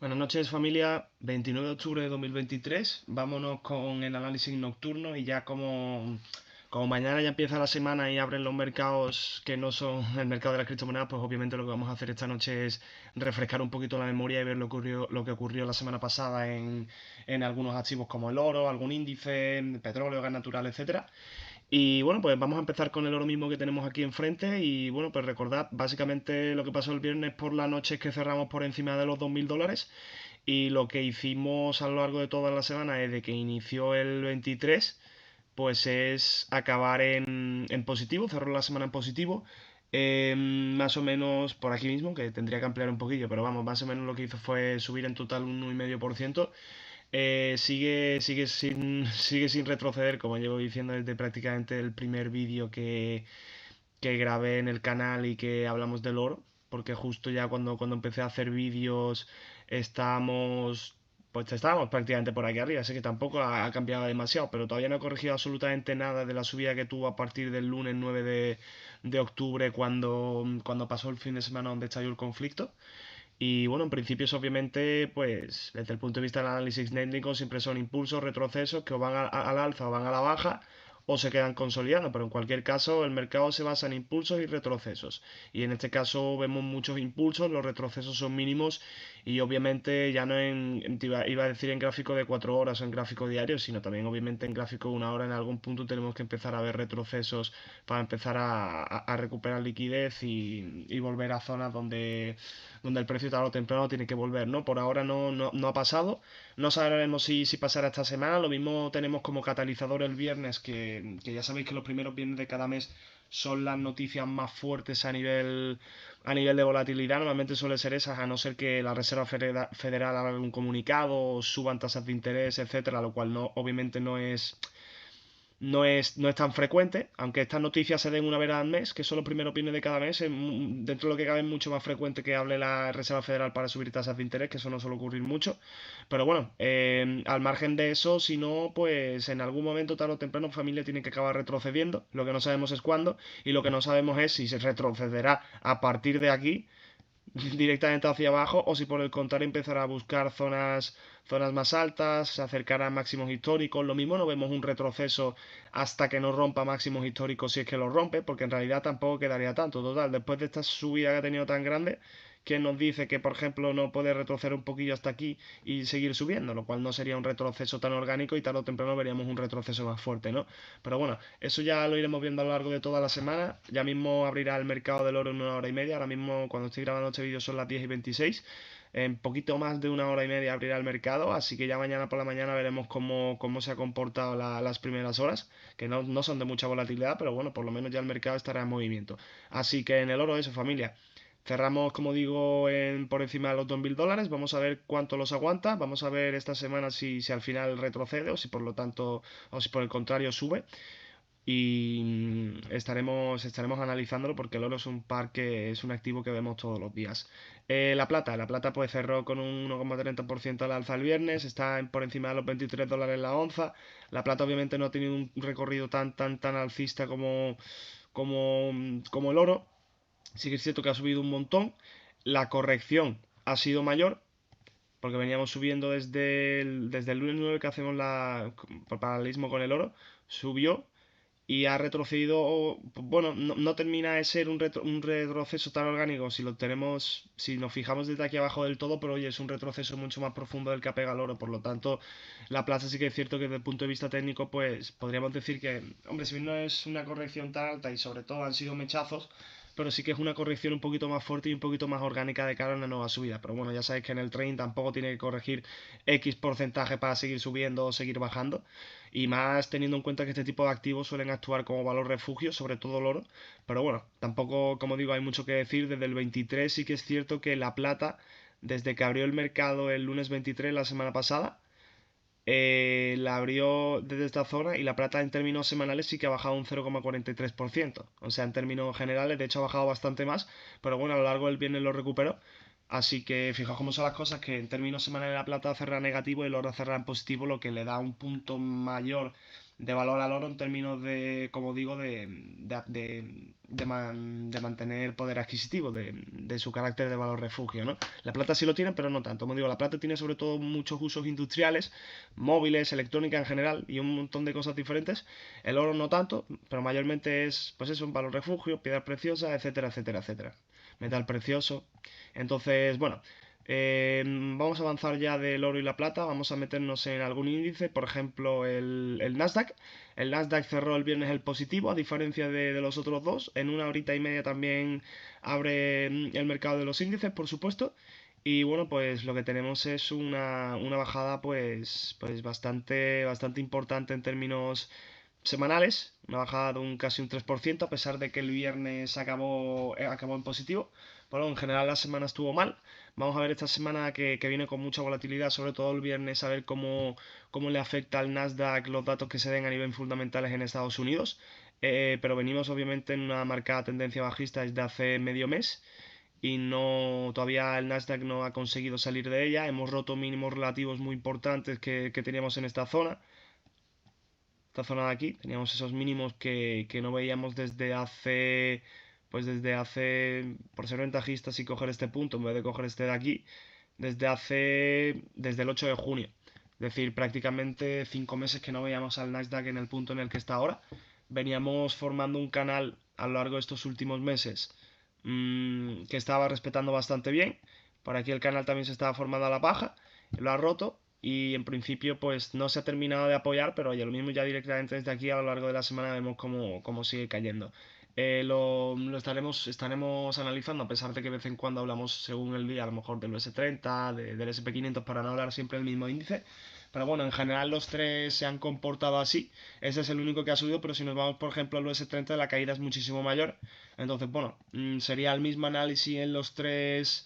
Buenas noches familia, 29 de octubre de 2023, vámonos con el análisis nocturno y ya como mañana ya empieza la semana y abren los mercados que no son el mercado de las criptomonedas, pues obviamente lo que vamos a hacer esta noche es refrescar un poquito la memoria y ver lo que ocurrió la semana pasada en algunos activos como el oro, algún índice, petróleo, gas natural, etcétera. Y bueno, pues vamos a empezar con el oro mismo que tenemos aquí enfrente. Y bueno, pues recordad, básicamente lo que pasó el viernes por la noche es que cerramos por encima de los $2.000. Y lo que hicimos a lo largo de toda la semana, desde que inició el 23, pues es acabar en positivo, cerró la semana en positivo. Más o menos por aquí mismo, que tendría que ampliar un poquillo, pero vamos, más o menos lo que hizo fue subir en total un 1,5%. Sigue sin retroceder, como llevo diciendo desde prácticamente el primer vídeo que grabé en el canal y que hablamos del oro, porque justo ya cuando empecé a hacer vídeos estábamos, pues estábamos prácticamente por aquí arriba, así que tampoco ha cambiado demasiado, pero todavía no he corregido absolutamente nada de la subida que tuvo a partir del lunes 9 de octubre cuando pasó el fin de semana donde estalló el conflicto. Y bueno, en principio, obviamente, pues desde el punto de vista del análisis técnico, siempre son impulsos, retrocesos que o van al alza o van a la baja o se quedan consolidando, pero en cualquier caso el mercado se basa en impulsos y retrocesos. Y en este caso vemos muchos impulsos, los retrocesos son mínimos y obviamente ya no iba a decir en gráfico de 4 horas o en gráfico diario, sino también obviamente en gráfico de 1 hora. En algún punto tenemos que empezar a ver retrocesos para empezar a recuperar liquidez y volver a zonas donde el precio tarde o temprano tiene que volver, ¿no? Por ahora no ha pasado. No sabremos si pasará esta semana. Lo mismo tenemos como catalizador el viernes, que ya sabéis que los primeros viernes de cada mes son las noticias más fuertes a nivel de volatilidad. Normalmente suele ser esas, a no ser que la Reserva Federal haga un comunicado o suban tasas de interés, etcétera, lo cual obviamente no es tan frecuente, aunque estas noticias se den una vez al mes, que son los primeros viernes de cada mes, dentro de lo que cabe es mucho más frecuente que hable la Reserva Federal para subir tasas de interés, que eso no suele ocurrir mucho. Pero bueno, al margen de eso, si no, pues en algún momento, tarde o temprano, familia tiene que acabar retrocediendo. Lo que no sabemos es cuándo, y lo que no sabemos es si se retrocederá a partir de aquí directamente hacia abajo o si por el contrario empezará a buscar zonas más altas, se acercará a máximos históricos. Lo mismo no vemos un retroceso hasta que no rompa máximos históricos si es que lo rompe, porque en realidad tampoco quedaría tanto. Total, después de esta subida que ha tenido tan grande, ¿quién nos dice que, por ejemplo, no puede retroceder un poquillo hasta aquí y seguir subiendo? Lo cual no sería un retroceso tan orgánico y tarde o temprano veríamos un retroceso más fuerte, ¿no? Pero bueno, eso ya lo iremos viendo a lo largo de toda la semana. Ya mismo abrirá el mercado del oro en 1 hora y media. Ahora mismo, cuando estoy grabando este vídeo, son las 10:26. En poquito más de 1 hora y media abrirá el mercado, así que ya mañana por la mañana veremos cómo se ha comportado las primeras horas, que no son de mucha volatilidad, pero bueno, por lo menos ya el mercado estará en movimiento. Así que en el oro eso, familia. Cerramos, como digo, por encima de los $2.000. Vamos a ver cuánto los aguanta. Vamos a ver esta semana si al final retrocede o si por lo tanto, o si por el contrario sube. Y estaremos analizándolo porque el oro es un par que es un activo que vemos todos los días. La plata pues cerró con un 1,30% al alza el viernes, está por encima de los $23 la onza. La plata obviamente no ha tenido un recorrido tan alcista como el oro. Sí que es cierto que ha subido un montón. La corrección ha sido mayor, porque veníamos subiendo desde el lunes 9 que hacemos por paralelismo con el oro. Subió y ha retrocedido. Bueno, no termina de ser un retroceso tan orgánico si nos fijamos desde aquí abajo del todo, pero oye, es un retroceso mucho más profundo del que ha pegado el oro. Por lo tanto, la plaza sí que es cierto que desde el punto de vista técnico, pues podríamos decir que, hombre, si bien no es una corrección tan alta y sobre todo han sido mechazos, pero sí que es una corrección un poquito más fuerte y un poquito más orgánica de cara a una nueva subida. Pero bueno, ya sabéis que en el trading tampoco tiene que corregir X porcentaje para seguir subiendo o seguir bajando. Y más teniendo en cuenta que este tipo de activos suelen actuar como valor refugio, sobre todo el oro. Pero bueno, tampoco, como digo, hay mucho que decir. Desde el 23 sí que es cierto que la plata, desde que abrió el mercado el lunes 23 la semana pasada, la abrió desde esta zona y la plata en términos semanales sí que ha bajado un 0,43%. O sea, en términos generales, de hecho ha bajado bastante más, pero bueno, a lo largo del viernes lo recuperó. Así que fijaos cómo son las cosas, que en términos semanales la plata cerra negativo y el oro cerra en positivo, lo que le da un punto mayor de valor al oro en términos de, como digo, de mantener poder adquisitivo, de su carácter de valor refugio, ¿no? La plata sí lo tiene, pero no tanto. Como digo, la plata tiene sobre todo muchos usos industriales, móviles, electrónica en general y un montón de cosas diferentes. El oro no tanto, pero mayormente es, pues eso, un valor refugio, piedras preciosas, etcétera, etcétera, etcétera. Metal precioso. Entonces, bueno, vamos a avanzar ya del oro y la plata, vamos a meternos en algún índice, por ejemplo el Nasdaq. El Nasdaq cerró el viernes el positivo, a diferencia de los otros dos. En una horita y media también abre el mercado de los índices, por supuesto. Y bueno, pues lo que tenemos es una bajada pues bastante importante en términos semanales, una bajada de casi un 3%, a pesar de que el viernes acabó en positivo. Bueno, en general la semana estuvo mal. Vamos a ver esta semana que viene con mucha volatilidad, sobre todo el viernes, a ver cómo le afecta al Nasdaq los datos que se den a nivel fundamentales en Estados Unidos. Pero venimos obviamente en una marcada tendencia bajista desde hace medio mes y todavía el Nasdaq no ha conseguido salir de ella. Hemos roto mínimos relativos muy importantes que teníamos en esta zona de aquí. Teníamos esos mínimos que no veíamos por ser ventajistas y coger este punto en vez de coger este de aquí, desde el 8 de junio. Es decir, prácticamente 5 meses que no veíamos al Nasdaq en el punto en el que está ahora. Veníamos formando un canal a lo largo de estos últimos meses que estaba respetando bastante bien. Por aquí el canal también se estaba formando a la paja, lo ha roto y en principio pues no se ha terminado de apoyar, pero oye, lo mismo ya directamente desde aquí a lo largo de la semana vemos cómo sigue cayendo. Lo estaremos analizando, a pesar de que de vez en cuando hablamos según el día, a lo mejor del US30, del SP500, para no hablar siempre del mismo índice. Pero bueno, en general los tres se han comportado así. Ese es el único que ha subido, pero si nos vamos, por ejemplo, al US30, la caída es muchísimo mayor. Entonces, bueno, sería el mismo análisis en los tres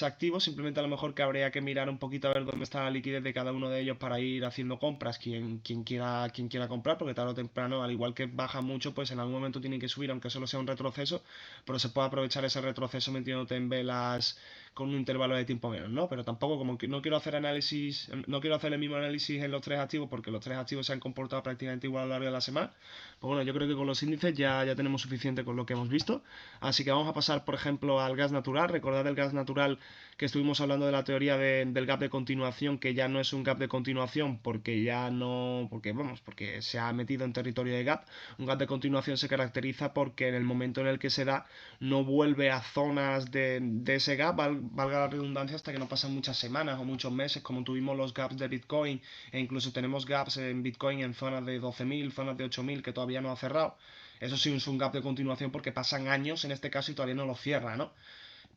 activos, simplemente a lo mejor que habría que mirar un poquito a ver dónde está la liquidez de cada uno de ellos para ir haciendo compras, quien quiera comprar, porque tarde o temprano, al igual que baja mucho, pues en algún momento tiene que subir, aunque solo sea un retroceso, pero se puede aprovechar ese retroceso metiéndote en velas con un intervalo de tiempo menos, ¿no? Pero tampoco, como que no quiero hacer análisis, no quiero hacer el mismo análisis en los tres activos, porque los tres activos se han comportado prácticamente igual a lo largo de la semana. Pues bueno, yo creo que con los índices ya tenemos suficiente con lo que hemos visto. Así que vamos a pasar, por ejemplo, al gas natural. Recordad el gas natural que estuvimos hablando de la teoría del gap de continuación, que ya no es un gap de continuación porque ya no, porque se ha metido en territorio de gap. Un gap de continuación se caracteriza porque en el momento en el que se da no vuelve a zonas de ese gap, valga la redundancia, hasta que no pasan muchas semanas o muchos meses, como tuvimos los gaps de Bitcoin, e incluso tenemos gaps en Bitcoin en zonas de 12.000, zonas de 8.000 que todavía no ha cerrado. Eso sí es un gap de continuación porque pasan años en este caso y todavía no lo cierra, ¿no?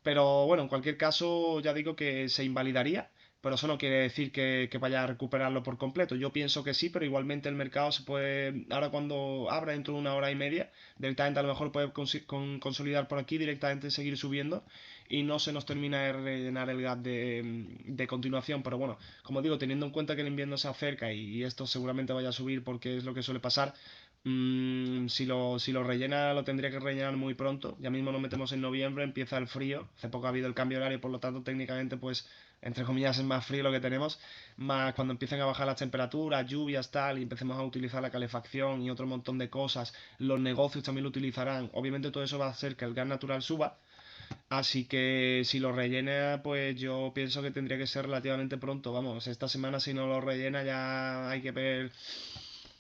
Pero bueno, en cualquier caso ya digo que se invalidaría, pero eso no quiere decir que vaya a recuperarlo por completo. Yo pienso que sí, pero igualmente el mercado se puede, ahora cuando abra dentro de una hora y media, directamente a lo mejor puede consolidar por aquí, directamente seguir subiendo y no se nos termina de rellenar el gap de continuación. Pero bueno, como digo, teniendo en cuenta que el invierno se acerca y esto seguramente vaya a subir porque es lo que suele pasar. Si lo rellena, lo tendría que rellenar muy pronto. Ya mismo nos metemos en noviembre, empieza el frío. Hace poco ha habido el cambio horario, por lo tanto, técnicamente, pues, entre comillas, es más frío lo que tenemos. Más cuando empiecen a bajar las temperaturas, lluvias, tal, y empecemos a utilizar la calefacción y otro montón de cosas. Los negocios también lo utilizarán. Obviamente, todo eso va a hacer que el gas natural suba. Así que si lo rellena, pues yo pienso que tendría que ser relativamente pronto. Vamos, esta semana si no lo rellena ya hay que ver.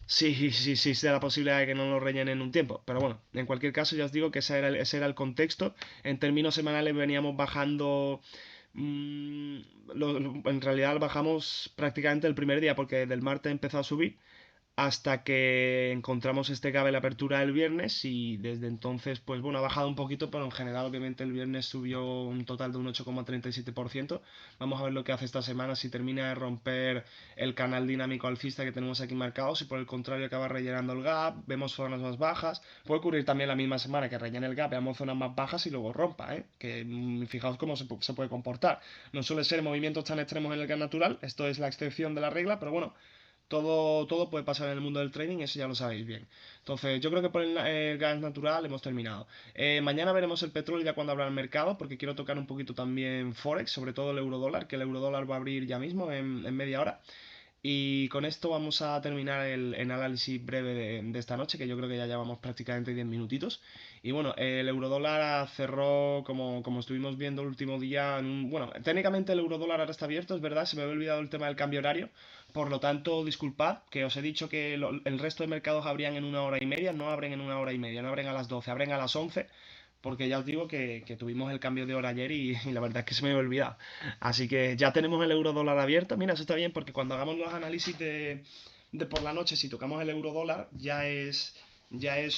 Sí, sí, sí, se da la posibilidad de que no lo rellenen en un tiempo. Pero bueno, en cualquier caso ya os digo que ese era el contexto. En términos semanales veníamos bajando. mm, en realidad bajamos prácticamente el primer día porque del martes empezó a subir hasta que encontramos este gap en la apertura del viernes y desde entonces, pues bueno, ha bajado un poquito, pero en general obviamente el viernes subió un total de un 8,37%. Vamos a ver lo que hace esta semana, si termina de romper el canal dinámico alcista que tenemos aquí marcado, si por el contrario acaba rellenando el gap, vemos zonas más bajas. Puede ocurrir también la misma semana que rellene el gap, veamos zonas más bajas y luego rompa, ¿eh? Que fijaos cómo se puede comportar. No suele ser movimientos tan extremos en el gas natural, esto es la excepción de la regla, pero bueno, todo puede pasar en el mundo del trading, eso ya lo sabéis bien. Entonces, yo creo que por el gas natural hemos terminado. Mañana veremos el petróleo ya cuando abra el mercado, porque quiero tocar un poquito también Forex, sobre todo el eurodólar, que el eurodólar va a abrir ya mismo en media hora. Y con esto vamos a terminar el análisis breve de esta noche, que yo creo que ya llevamos prácticamente 10 minutitos. Y bueno, el eurodólar cerró como estuvimos viendo el último día. Bueno, técnicamente el eurodólar ahora está abierto, es verdad, se me había olvidado el tema del cambio horario. Por lo tanto, disculpad que os he dicho que el resto de mercados abrían en una hora y media, no abren en una hora y media, no abren a las 12, abren a las 11, porque ya os digo que tuvimos el cambio de hora ayer y la verdad es que se me había olvidado. Así que ya tenemos el euro dólar abierto. Mira, eso está bien porque cuando hagamos los análisis de por la noche, si tocamos el euro dólar, ya es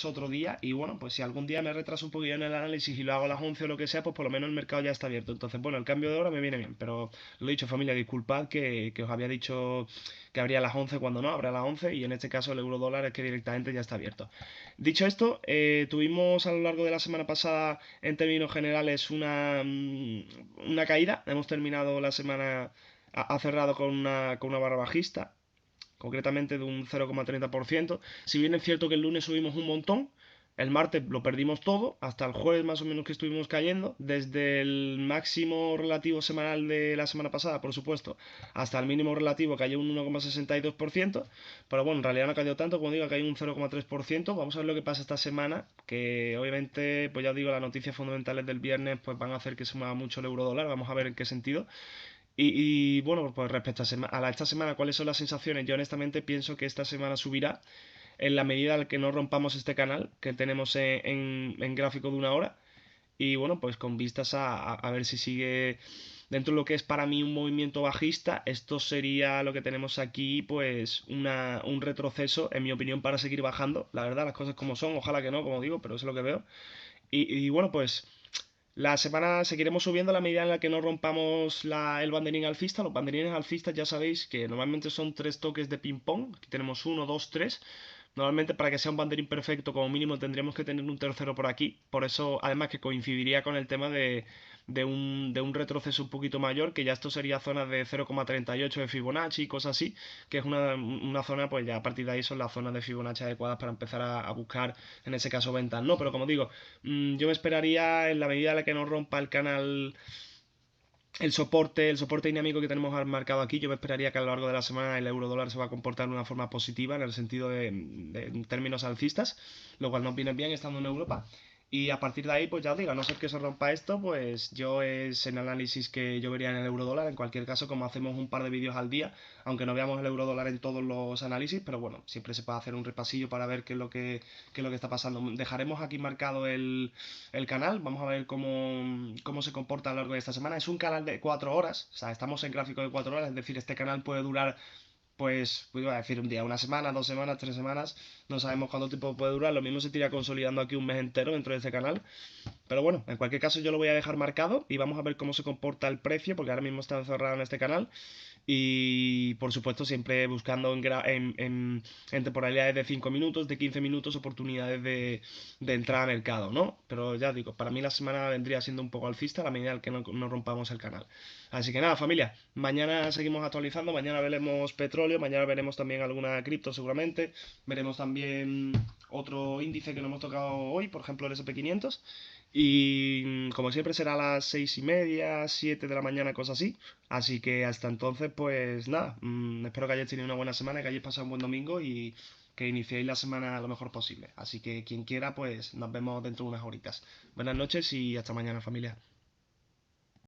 otro día. Y bueno, pues si algún día me retraso un poquillo en el análisis y lo hago a las 11 o lo que sea, pues por lo menos el mercado ya está abierto. Entonces, bueno, el cambio de hora me viene bien. Pero lo he dicho, familia, disculpad que os había dicho que habría a las 11 cuando no, habrá a las 11. Y en este caso el euro dólar es que directamente ya está abierto. Dicho esto, tuvimos a lo largo de la semana pasada, en términos generales, una caída. Hemos terminado la semana, ha cerrado con una barra bajista, concretamente de un 0,30%. Si bien es cierto que el lunes subimos un montón, el martes lo perdimos todo, hasta el jueves más o menos que estuvimos cayendo, desde el máximo relativo semanal de la semana pasada, por supuesto, hasta el mínimo relativo cayó un 1,62%, pero bueno, en realidad no cayó tanto, como digo, cayó un 0,3%. Vamos a ver lo que pasa esta semana, que obviamente, pues ya os digo, las noticias fundamentales del viernes pues van a hacer que se mueva mucho el euro dólar, vamos a ver en qué sentido. Bueno, pues respecto esta semana, ¿cuáles son las sensaciones? Yo honestamente pienso que esta semana subirá en la medida en que no rompamos este canal que tenemos en gráfico de una hora. Y bueno, pues con vistas a ver si sigue dentro de lo que es para mí un movimiento bajista. Esto sería lo que tenemos aquí, pues un retroceso, en mi opinión, para seguir bajando. La verdad, las cosas como son, ojalá que no, como digo, pero eso es lo que veo. Y bueno, pues la semana seguiremos subiendo a la medida en la que no rompamos el banderín alcista. Los banderines alcistas ya sabéis que normalmente son tres toques de ping-pong. Aquí tenemos uno, dos, tres. Normalmente para que sea un banderín perfecto, como mínimo tendríamos que tener un tercero por aquí. Por eso, además que coincidiría con el tema de un retroceso un poquito mayor, que ya esto sería zonas de 0,38 de Fibonacci y cosas así, que es una zona, pues ya a partir de ahí son las zonas de Fibonacci adecuadas para empezar a buscar, en ese caso, ventas, ¿no? Pero como digo, yo me esperaría en la medida en la que no rompa el canal, el soporte dinámico que tenemos marcado aquí. Yo me esperaría que a lo largo de la semana el euro dólar se va a comportar de una forma positiva en el sentido en términos alcistas, lo cual nos viene bien estando en Europa. Y a partir de ahí, pues ya os digo, a no ser que se rompa esto, pues yo es el análisis que yo vería en el euro dólar. En cualquier caso, como hacemos un par de vídeos al día, aunque no veamos el euro dólar en todos los análisis, pero bueno, siempre se puede hacer un repasillo para ver qué es lo que está pasando. Dejaremos aquí marcado el canal, vamos a ver cómo se comporta a lo largo de esta semana. Es un canal de 4 horas, o sea, estamos en gráfico de 4 horas, es decir, este canal puede durar, pues iba a decir un día, una semana, 2 semanas, 3 semanas, no sabemos cuánto tiempo puede durar. Lo mismo se tira consolidando aquí un mes entero dentro de este canal. Pero bueno, en cualquier caso yo lo voy a dejar marcado y vamos a ver cómo se comporta el precio, porque ahora mismo está encerrado en este canal. Y por supuesto siempre buscando en temporalidades de 5 minutos, de 15 minutos, oportunidades de entrada a mercado, ¿no? Pero ya digo, para mí la semana vendría siendo un poco alcista a la medida en que no rompamos el canal. Así que nada, familia, mañana seguimos actualizando, mañana veremos petróleo, mañana veremos también alguna cripto seguramente, veremos también otro índice que no hemos tocado hoy, por ejemplo el S&P 500. Y como siempre será a las 6:30, 7 de la mañana, cosas así. Así que hasta entonces, pues nada, espero que hayáis tenido una buena semana, que hayáis pasado un buen domingo y que iniciéis la semana lo mejor posible. Así que quien quiera, pues nos vemos dentro de unas horitas. Buenas noches y hasta mañana, familia.